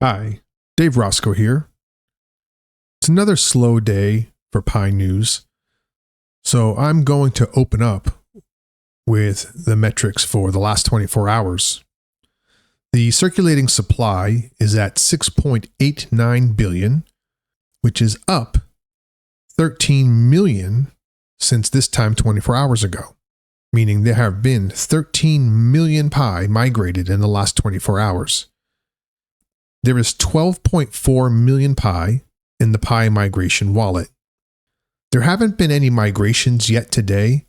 Hi, Dave Roscoe here. It's another slow day for Pi News, so I'm going to open up with the metrics for the last 24 hours. The circulating supply is at 6.89 billion, which is up 13 million since this time 24 hours ago, meaning there have been 13 million Pi migrated in the last 24 hours. There is 12.4 million Pi in the Pi migration wallet. There haven't been any migrations yet today,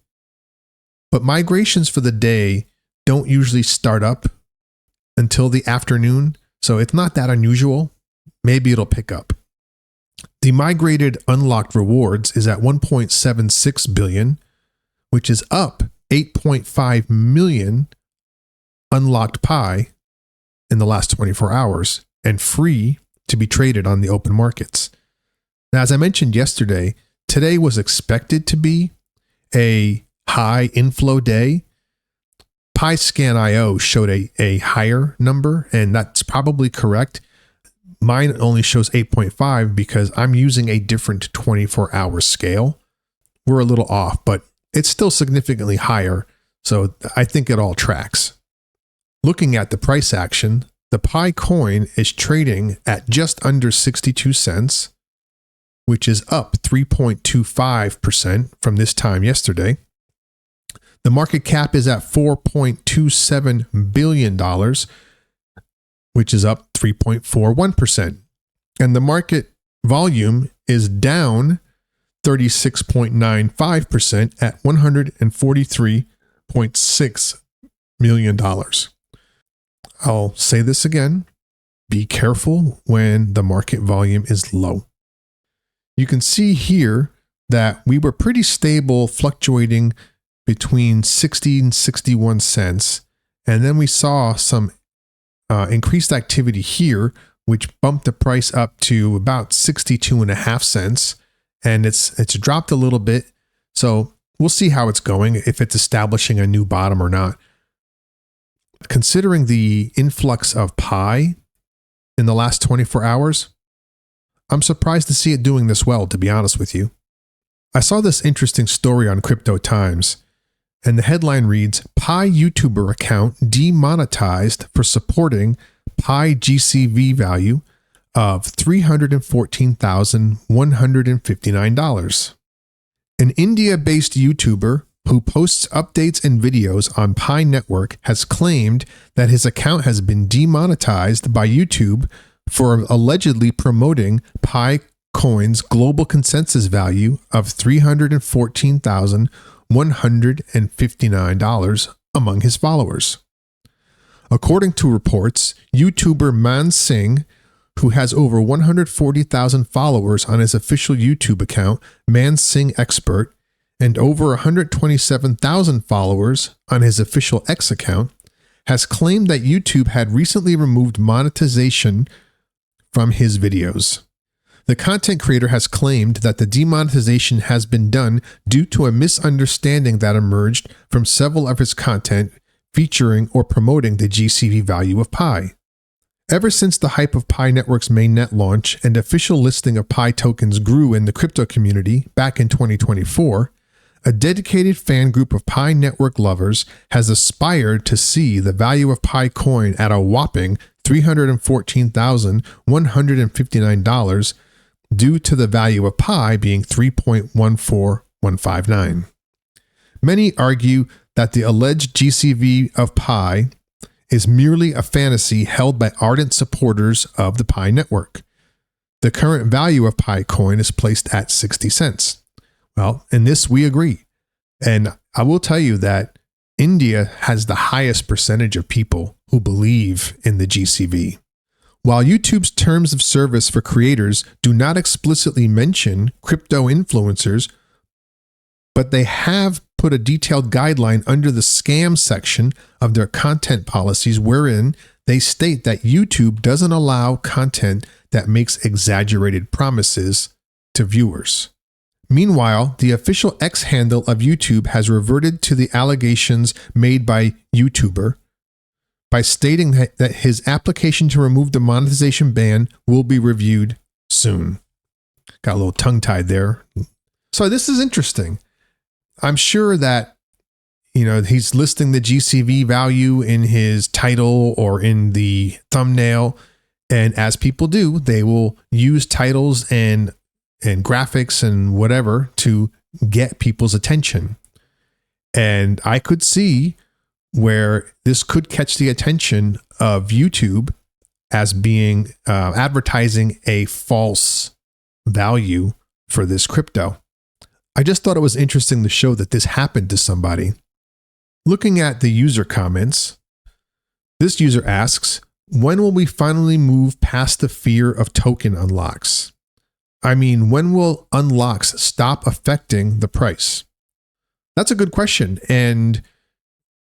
but migrations for the day don't usually start up until the afternoon, so it's not that unusual. Maybe it'll pick up. The migrated unlocked rewards is at 1.76 billion, which is up 8.5 million unlocked Pi in the last 24 hours and free to be traded on the open markets. Now, as I mentioned yesterday, today was expected to be a high inflow day. PiScan.io showed a higher number, and that's probably correct. Mine only shows 8.5 because I'm using a different 24-hour scale. We're a little off, but it's still significantly higher, so I think it all tracks. Looking at the price action, the Pi coin is trading at just under 62 cents, which is up 3.25% from this time yesterday. The market cap is at $4.27 billion, which is up 3.41%. And the market volume is down 36.95% at $143.6 million. I'll say this again. Be careful when the market volume is low. You can see here that we were pretty stable, fluctuating between 60 and 61 cents. And then we saw some increased activity here, which bumped the price up to about 62.5 cents. And it's dropped a little bit. So we'll see how it's going, if it's establishing a new bottom or not. Considering the influx of Pi in the last 24 hours, I'm surprised to see it doing this well, to be honest with you. I saw this interesting story on Crypto Times, and the headline reads, Pi YouTuber account demonetized for supporting Pi GCV value of $314,159. An India-based YouTuber who posts updates and videos on Pi Network has claimed that his account has been demonetized by YouTube for allegedly promoting Pi Coin's global consensus value of $314,159 among his followers. According to reports, YouTuber Man Singh, who has over 140,000 followers on his official YouTube account, Man Singh Expert, and over 127,000 followers on his official X account, has claimed that YouTube had recently removed monetization from his videos. The content creator has claimed that the demonetization has been done due to a misunderstanding that emerged from several of his content featuring or promoting the GCV value of Pi. Ever since the hype of Pi Network's mainnet launch and official listing of Pi tokens grew in the crypto community back in 2024, a dedicated fan group of Pi Network lovers has aspired to see the value of Pi coin at a whopping $314,159 due to the value of Pi being 3.14159. Many argue that the alleged GCV of Pi is merely a fantasy held by ardent supporters of the Pi Network. The current value of Pi coin is placed at 60 cents. Well, in this we agree. And I will tell you that India has the highest percentage of people who believe in the GCV. While YouTube's terms of service for creators do not explicitly mention crypto influencers, but they have put a detailed guideline under the scam section of their content policies wherein they state that YouTube doesn't allow content that makes exaggerated promises to viewers. Meanwhile, the official X handle of YouTube has reverted to the allegations made by YouTuber, by stating that his application to remove the monetization ban will be reviewed soon. Got a little tongue-tied there. So this is interesting. I'm sure that, he's listing the GCV value in his title or in the thumbnail. And as people do, they will use titles and graphics and whatever to get people's attention. And I could see where this could catch the attention of YouTube as being advertising a false value for this crypto. I just thought it was interesting to show that this happened to somebody. Looking at the user comments, this user asks, when will we finally move past the fear of token unlocks? I mean, when will unlocks stop affecting the price? That's a good question. And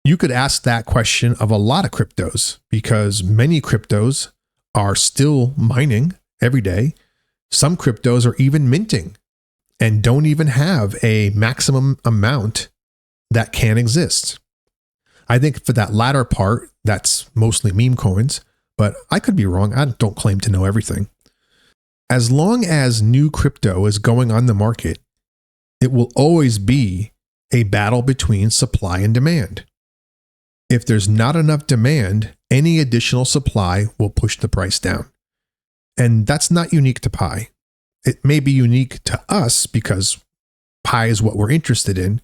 you could ask that question of a lot of cryptos because many cryptos are still mining every day. Some cryptos are even minting and don't even have a maximum amount that can exist. I think for that latter part, that's mostly meme coins, but I could be wrong. I don't claim to know everything. As long as new crypto is going on the market, it will always be a battle between supply and demand. If there's not enough demand, any additional supply will push the price down. And that's not unique to Pi. It may be unique to us because Pi is what we're interested in,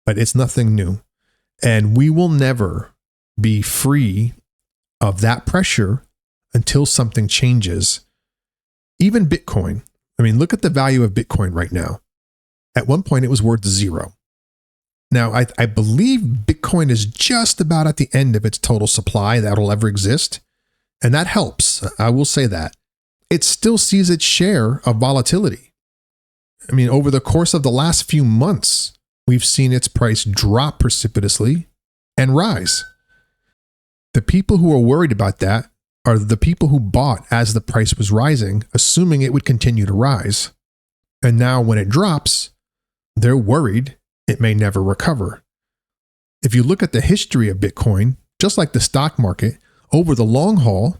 but it's nothing new. And we will never be free of that pressure until something changes. Even Bitcoin. I mean, look at the value of Bitcoin right now. At one point, it was worth 0. Now, I believe Bitcoin is just about at the end of its total supply that'll ever exist. And that helps. I will say that. It still sees its share of volatility. I mean, over the course of the last few months, we've seen its price drop precipitously and rise. The people who are worried about that are the people who bought as the price was rising, assuming it would continue to rise. And now when it drops, they're worried it may never recover. If you look at the history of Bitcoin, just like the stock market, over the long haul,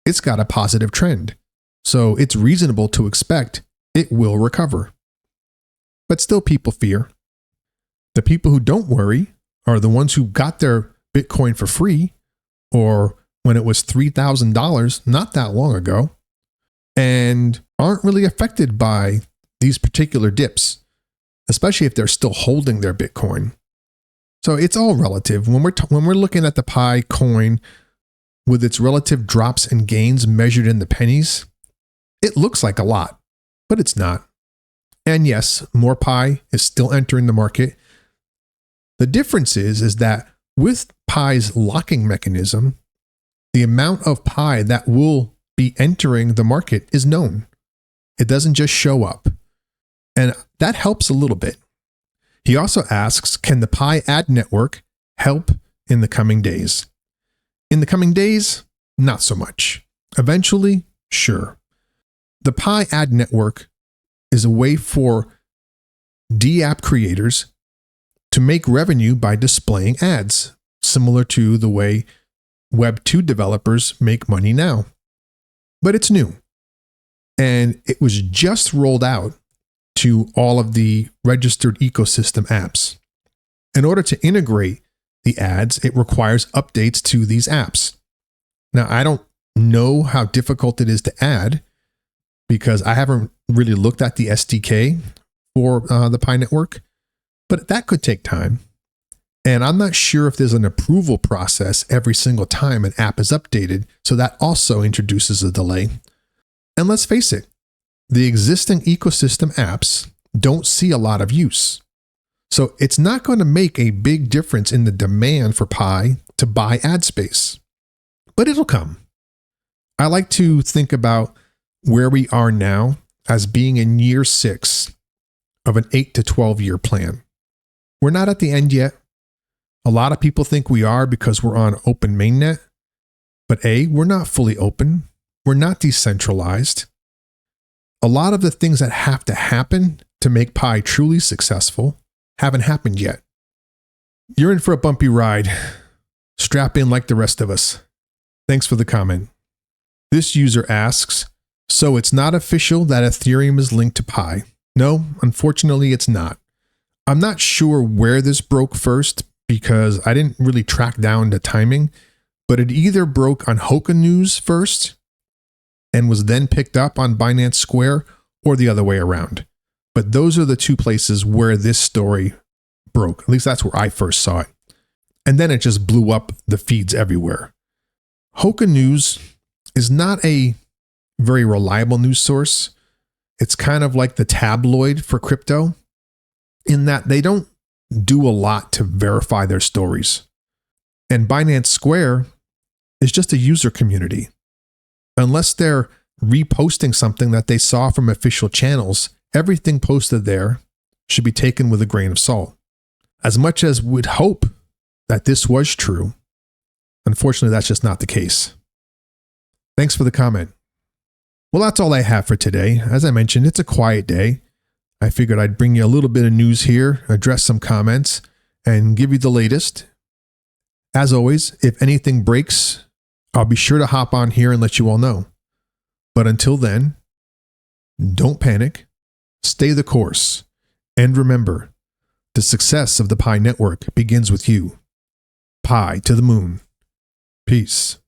it's got a positive trend. So it's reasonable to expect it will recover. But still people fear. The people who don't worry are the ones who got their Bitcoin for free or when it was $3,000 not that long ago and aren't really affected by these particular dips, especially if they're still holding their Bitcoin. So it's all relative. When we're looking at the Pi coin with its relative drops and gains measured in the pennies, it looks like a lot, but it's not. And yes, more Pi is still entering the market. The difference is that with Pi's locking mechanism, the amount of Pi that will be entering the market is known. It doesn't just show up. And that helps a little bit. He also asks, can the Pi ad network help in the coming days? In the coming days, not so much. Eventually, sure. The Pi ad network is a way for D-app creators to make revenue by displaying ads, similar to the way Web 2 developers make money now. But it's new. And it was just rolled out to all of the registered ecosystem apps. In order to integrate the ads, it requires updates to these apps. Now, I don't know how difficult it is to add because I haven't really looked at the SDK for the Pi network, but that could take time. And I'm not sure if there's an approval process every single time an app is updated, so that also introduces a delay. And let's face it, the existing ecosystem apps don't see a lot of use. So it's not going to make a big difference in the demand for Pi to buy ad space, but it'll come. I like to think about where we are now as being in year 6 of an 8 to 12 year plan. We're not at the end yet. A lot of people think we are because we're on open mainnet, but we're not fully open. We're not decentralized. A lot of the things that have to happen to make Pi truly successful haven't happened yet. You're in for a bumpy ride. Strap in like the rest of us. Thanks for the comment. This user asks, so it's not official that Ethereum is linked to Pi? No, unfortunately it's not. I'm not sure where this broke first because I didn't really track down the timing, but it either broke on Hoka News first and was then picked up on Binance Square, or the other way around. But those are the two places where this story broke. At least that's where I first saw it. And then it just blew up the feeds everywhere. Hoka News is not a very reliable news source. It's kind of like the tabloid for crypto in that they don't do a lot to verify their stories. And Binance Square is just a user community. Unless they're reposting something that they saw from official channels, everything posted there should be taken with a grain of salt. As much as we'd hope that this was true, unfortunately, that's just not the case. Thanks for the comment. Well, that's all I have for today. As I mentioned, it's a quiet day. I figured I'd bring you a little bit of news here, address some comments, and give you the latest. As always, if anything breaks, I'll be sure to hop on here and let you all know. But until then, don't panic, stay the course, and remember, the success of the Pi network begins with you. Pi to the moon. Peace.